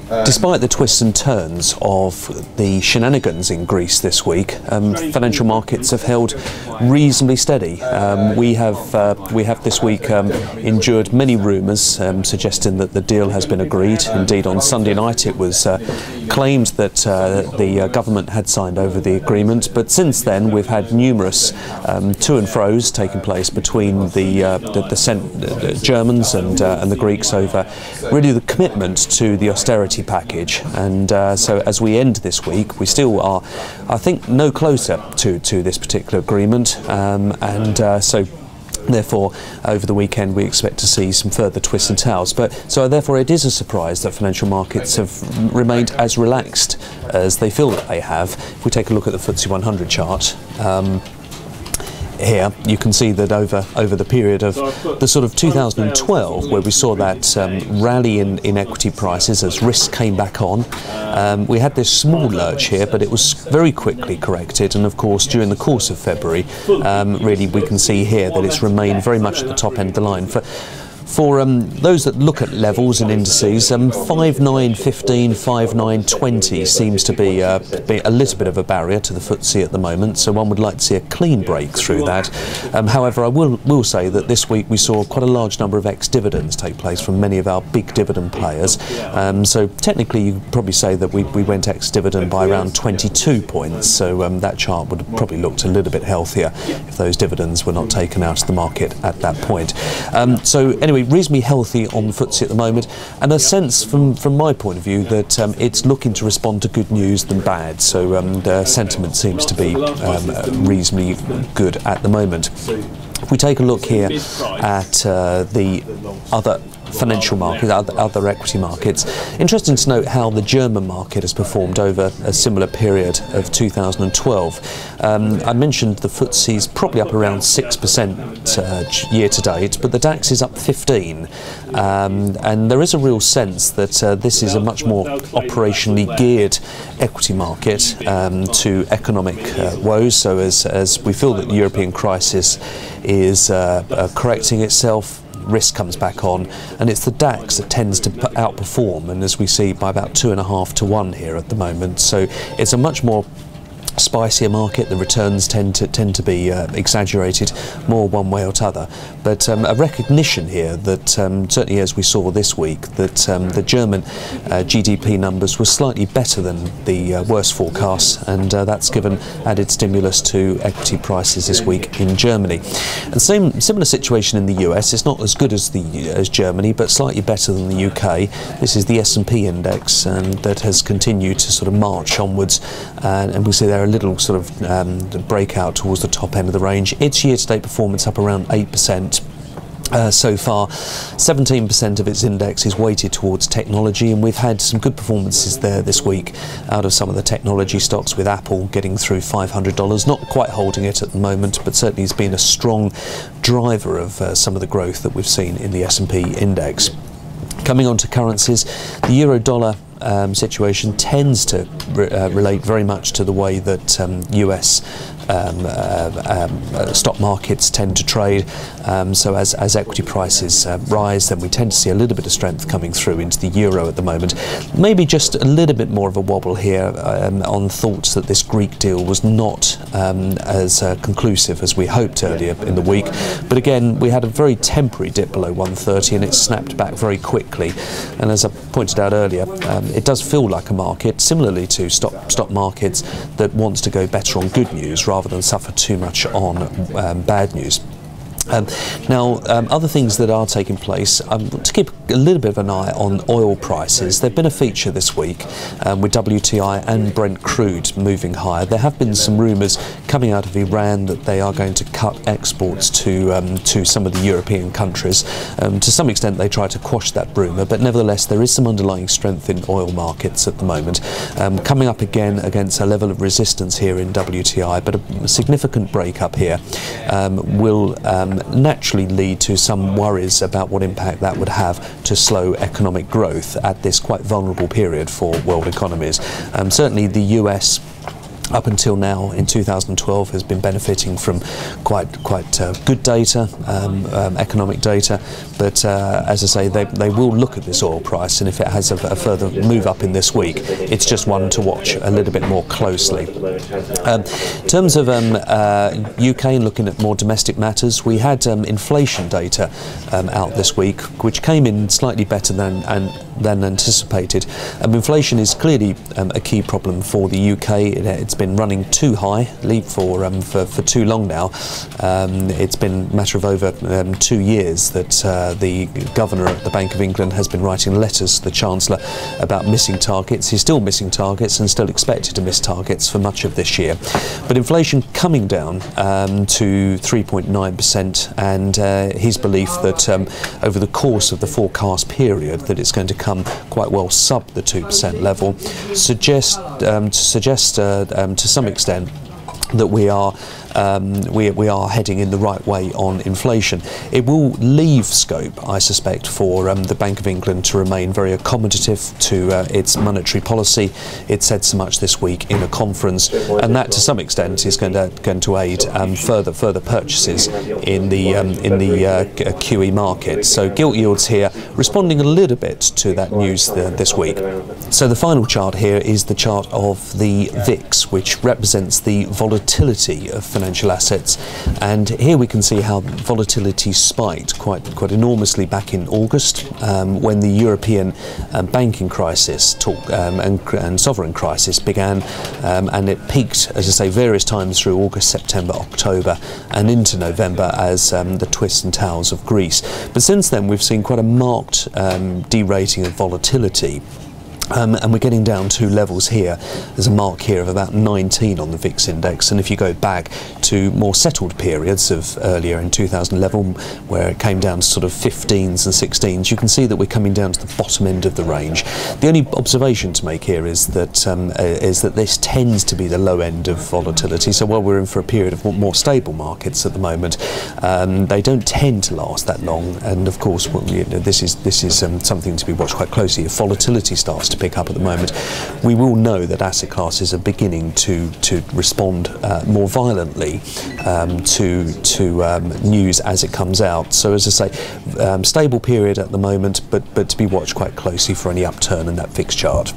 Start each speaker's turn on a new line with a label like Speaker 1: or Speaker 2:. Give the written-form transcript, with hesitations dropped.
Speaker 1: Despite the twists and turns of the shenanigans in Greece this week, financial markets have held reasonably steady. We have this week endured many rumours suggesting that the deal has been agreed. Indeed, on Sunday night it was claimed that the government had signed over the agreement, but since then we've had numerous to and fro's taking place between the Germans and the Greeks over really the commitment to the austerity package. And so as we end this week, we still are, I think, no closer to this particular agreement, so therefore, over the weekend we expect to see some further twists and turns. So therefore it is a surprise that financial markets have remained as relaxed as they feel that they have. If we take a look at the FTSE 100 chart, here you can see that over the period of the sort of 2012, where we saw that rally in equity prices as risk came back on, we had this small lurch here, but it was very quickly corrected, and of course during the course of February really we can see here that it's remained very much at the top end of the line. For those that look at levels and indices, 5915, 5920 seems to be a little bit of a barrier to the FTSE at the moment, so one would like to see a clean break through that. However, I will say that this week we saw quite a large number of ex-dividends take place from many of our big dividend players. So technically you could probably say that we went ex-dividend by around 22 points, so that chart would have probably looked a little bit healthier if those dividends were not taken out of the market at that point. So anyway, reasonably healthy on the FTSE at the moment, and a sense from my point of view that it's looking to respond to good news than bad, so the sentiment seems to be reasonably good at the moment. If we take a look here at the other financial markets, other equity markets, interesting to note how the German market has performed over a similar period of 2012. I mentioned the FTSE is probably up around 6% year to date, but the DAX is up 15, and there is a real sense that this is a much more operationally geared equity market to economic woes. So as we feel that the European crisis is correcting itself, risk comes back on, and it's the DAX that tends to outperform, and as we see, by about 2.5 to 1 here at the moment. So it's a much more spicier market. The returns tend to be exaggerated more one way or t'other, but a recognition here that certainly as we saw this week, that the German GDP numbers were slightly better than the worst forecasts, and that's given added stimulus to equity prices this week in Germany. And similar situation in the US. It's not as good as Germany, but slightly better than the UK. This is the S&P index, and that has continued to sort of march onwards, and we see there a little sort of breakout towards the top end of the range. Its year-to-date performance up around 8%. So far, 17% of its index is weighted towards technology, and we've had some good performances there this week out of some of the technology stocks, with Apple getting through $500, not quite holding it at the moment, but certainly has been a strong driver of some of the growth that we've seen in the S&P index. Coming on to currencies, the euro-dollar situation tends to relate very much to the way that US stock markets tend to trade. So as equity prices rise, then we tend to see a little bit of strength coming through into the euro at the moment. Maybe just a little bit more of a wobble here on thoughts that this Greek deal was not as conclusive as we hoped earlier in the week. But again, we had a very temporary dip below 130, and it snapped back very quickly. And as I pointed out earlier, it does feel like a market, similarly to stock markets, that wants to go better on good news rather than suffer too much on bad news. Now, other things that are taking place, I want to keep a little bit of an eye on oil prices. They've been a feature this week with WTI and Brent crude moving higher. There have been some rumours coming out of Iran that they are going to cut exports to some of the European countries. To some extent they try to quash that rumour, but nevertheless there is some underlying strength in oil markets at the moment. Coming up again against a level of resistance here in WTI, but a significant break up here will naturally lead to some worries about what impact that would have to slow economic growth at this quite vulnerable period for world economies. Certainly the US up until now in 2012 has been benefiting from quite good data, economic data, but as I say, they will look at this oil price, and if it has a further move up in this week, it's just one to watch a little bit more closely. In terms of UK and looking at more domestic matters, we had inflation data out this week, which came in slightly better than anticipated. Inflation is clearly a key problem for the UK. It's been running too high for too long now. It's been a matter of over 2 years that the governor at the Bank of England has been writing letters to the Chancellor about missing targets. He's still missing targets and still expected to miss targets for much of this year. But inflation coming down to 3.9%, and his belief that over the course of the forecast period that it's going to come quite well sub the 2% level suggests to some extent that we are heading in the right way on inflation. It will leave scope, I suspect, for the Bank of England to remain very accommodative to its monetary policy. It said so much this week in a conference, and that to some extent is going to aid further purchases in the QE market. So gilt yields here responding a little bit to that news this week. So the final chart here is the chart of the VIX, which represents the volatility of financial assets, and here we can see how volatility spiked quite enormously back in August when the European banking crisis and sovereign crisis began, and it peaked, as I say, various times through August, September, October and into November as the twists and towels of Greece. But since then we've seen quite a marked derating of volatility. And we're getting down to levels here. There's a mark here of about 19 on the VIX index, and if you go back to more settled periods of earlier in 2011 where it came down to sort of 15s and 16s, you can see that we're coming down to the bottom end of the range. The only observation to make here is that this tends to be the low end of volatility. So while we're in for a period of more stable markets at the moment, they don't tend to last that long, and of course this is something to be watched quite closely. If volatility starts to pick up at the moment, we will know that asset classes are beginning to respond more violently to news as it comes out. So as I say, stable period at the moment, but to be watched quite closely for any upturn in that VIX chart.